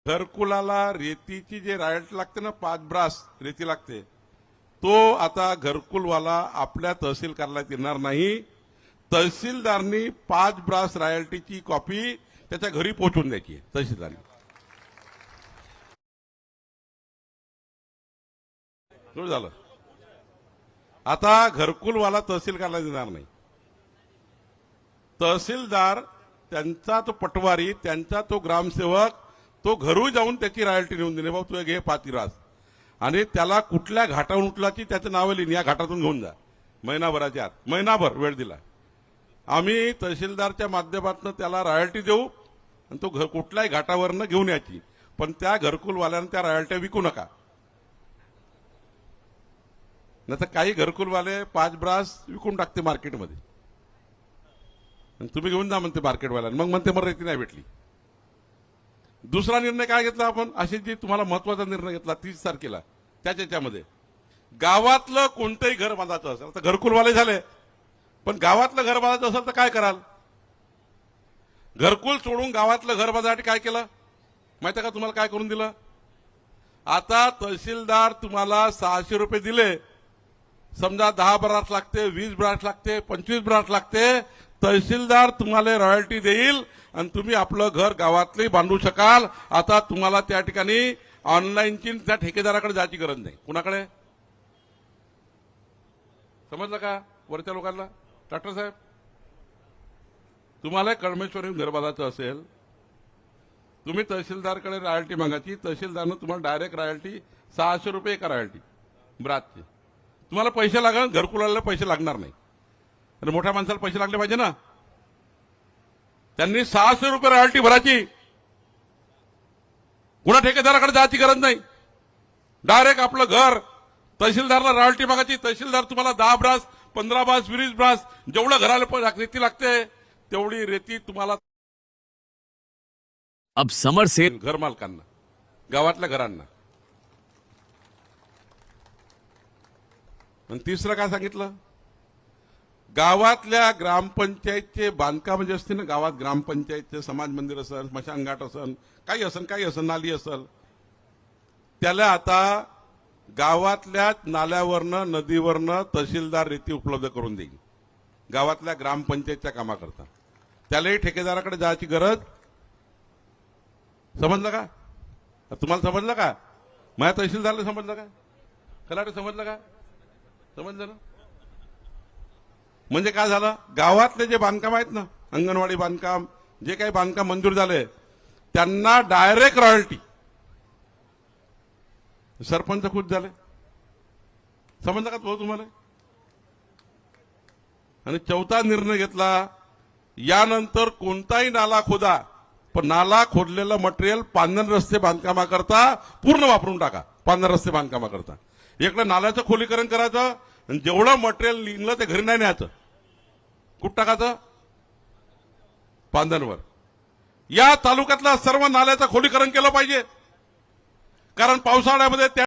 घरकुलाला रेतीची जे रॉयल्टी लागते ना 5 ब्रास रेती लागते तो आता घरकुलवाला आपल्या तहसील कार्यालयात येणार नाही। तहसीलदारनी 5 ब्रास रॉयल्टीची कॉपी त्याच्या घरी पोहोचवून द्यायची तहसीलदारनी। सुरू झालं। आता घरकुलवाला तहसील कार्यालयात येणार नाही। तहसीलदार त्यांचा तो पटवारी त्यांचा तो ग्रामसेवक तो घरू जाऊन त्याची रॉयल्टी नेऊन दिली, भाऊ तू घे 5 ब्रास आणि त्याला कुठल्या घाटावरून उठलाची त्याचं नाव लिहिलं या घाटातून घेऊन जा। महिनाभराच्या आत महिनाभर वेळ दिला आम्ही तहसीलदारच्या माध्यमातून त्याला रॉयल्टी देऊ आणि तो कुठल्याही घाटावरनं घेऊन यायची, पण त्या घरकुलवाल्यानं त्या रॉयल्ट्या विकू नका। नाही तर काही घरकुलवाले 5 ब्रास विकून टाकते मार्केटमध्ये आणि तुम्ही घेऊन जा म्हणते मार्केटवाल्यानं, मग म्हणते मला रेती नाही भेटली। दुसरा निर्णय काय घेतला आपण, अशी जी तुम्हाला महत्वाचा निर्णय घेतला 30 तारखेला त्याच्यामध्ये गावातलं कोणतंही घर बांधायचं असेल तर घरकुलवाले झाले, पण गावातलं घर बांधायचं असेल तर काय कराल? घरकुल सोडून गावातलं घर बांधण्यासाठी काय केलं माहिती का तुम्हाला? काय करून दिलं? आता तहसीलदार तुम्हाला 600 रुपये दिले, समजा 10 ब्रास लागते, 20 ब्रास लागते, 25 ब्रास लागते, तहसीलदार तुम्हाला रॉयल्टी देईल आणि तुम्ही आपलं घर गावातले बांधू शकाल। आता तुम्हाला त्या ठिकाणी ऑनलाईनची त्या ठेकेदाराकडे जायची गरज नाही। कुणाकडे? समजलं का? वरच्या लोकांना डॉक्टर साहेब तुम्हाला कळमेश्वरी घर बांधायचं असेल तुम्ही तहसीलदारकडे रॉयल्टी मागायची, तहसीलदारनं तुम्हाला डायरेक्ट रॉयल्टी 600 रुपये एका रॉयल्टी ब्रासची। तुम्हाला पैसे लागणार, घरकुलाला पैसे लागणार नाही, आणि मोठ्या माणसाला पैसे लागले पाहिजे ना। त्यांनी 600 रुपये रॉयल्टी भरायची, कुणा ठेकेदाराकडे जायची गरज नाही, डायरेक्ट आपलं घर तहसीलदारला रॉयल्टी मागायची। तहसीलदार तुम्हाला 10 ब्रास 15 ब्रास 20 ब्रास जेवढं घराला रेती लागते तेवढी रेती तुम्हाला अब समर से घर मालकांना गावातल्या घरांना। आणि तिसरं काय सांगितलं, गावातल्या ग्रामपंचायतचे बांधकाम जे असते ना, गावात ग्रामपंचायतचे समाज मंदिर असेल, स्मशानघाट असेल, काही असेल नाली असेल, त्याला आता गावातल्या नाल्यावरनं नदीवरनं तहसीलदार रेती उपलब्ध करून देईल गावातल्या ग्रामपंचायतच्या कामाकरता। त्यालाही ठेकेदाराकडे जायची गरज। समजलं का? तुम्हाला समजलं का? माझ्या तहसीलदारला समजलं का? खलाटे समजलं का? समजलं ना? म्हणजे काय झालं, गावातले जे बांधकाम आहेत ना, अंगणवाडी बांधकाम, जे काही बांधकाम मंजूर झाले त्यांना डायरेक्ट रॉयल्टी। सरपंच खुश झाले। समजलं का तुम्हाला? आणि चौथा निर्णय घेतला, यानंतर कोणताही नाला खोदा, पण नाला खोदलेलं मटेरियल पांढर रस्ते बांधकामाकरता पूर्ण वापरून टाका। पांढर रस्ते बांधकामाकरता इकडे नाल्याचं खोलीकरण करायचं आणि जेवढं मटेरियल निघलं ते घरी नाही न्यायचं, कुठं टाकायचं? पांधरवर। या तालुक्यातल्या सर्व नाल्याचं खोलीकरण केलं पाहिजे, कारण पावसाळ्यामध्ये